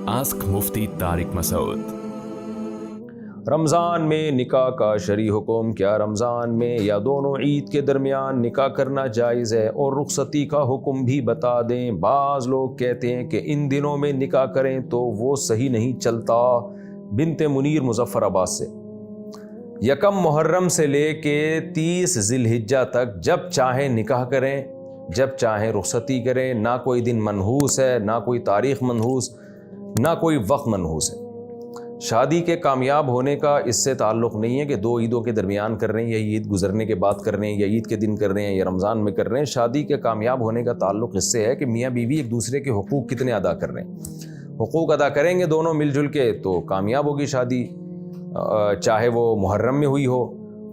Ask मुफ्ती तारिक मसूद। रमज़ान में निकाह का शरई हुक्म, क्या रमज़ान में या दोनों ईद के दरमियान निकाह करना जायज़ है? और रुखसती का हुक्म भी बता दें। बाज़ लोग कहते हैं कि इन दिनों में निकाह करें तो वो सही नहीं चलता। बिनते मुनीर मुज़फ़्फ़राबाद से। यकम मुहर्रम से लेके 30 ज़िलहिज्जा तक जब चाहें निकाह करें, जब चाहें रुखसती करें। ना कोई दिन मनहूस है, ना कोई तारीख़ मनहूस, ना कोई वक्त मनहूस है। शादी के कामयाब होने का इससे ताल्लुक़ नहीं है कि दो ईदों के दरमियान कर रहे हैं, या ईद गुजरने के बाद कर रहे हैं, या ईद के दिन कर रहे हैं, या रमज़ान में कर रहे हैं। शादी के कामयाब होने का ताल्लुक़ इससे है कि मियाँ बीवी एक दूसरे के हुकूक़ कितने अदा कर रहे हैं। हुकूक़ अदा करेंगे दोनों मिलजुल के तो कामयाब होगी शादी, चाहे वो मुहर्रम में हुई हो।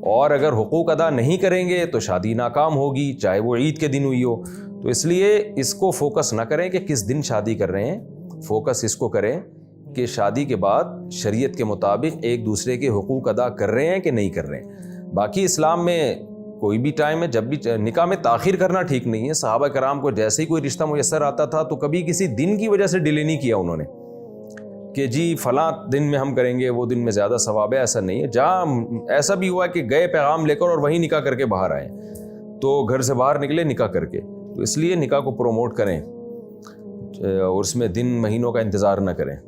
और अगर हुकूक़ अदा नहीं करेंगे तो शादी नाकाम होगी, चाहे वो ईद के दिन हुई हो। तो इसलिए इसको फोकस ना करें कि किस दिन शादी कर रहे हैं, फोकस इसको करें कि शादी के बाद शरीयत के मुताबिक एक दूसरे के हुकूक़ अदा कर रहे हैं कि नहीं कर रहे हैं। बाकी इस्लाम में कोई भी टाइम है, जब भी निकाह में ताख़ीर करना ठीक नहीं है। सहाबा कराम को जैसे ही कोई रिश्ता मुयस्सर आता था तो कभी किसी दिन की वजह से डिले नहीं किया उन्होंने कि जी फ़लाँ दिन में हम करेंगे, वो दिन में ज़्यादा सवाब है। ऐसा नहीं है। जहाँ ऐसा भी हुआ कि गए पैगाम लेकर और वहीं निकाह करके बाहर आए, तो घर से बाहर निकले निकाह करके। तो इसलिए निकाह को प्रोमोट करें और उसमें दिन महीनों का इंतज़ार न करें।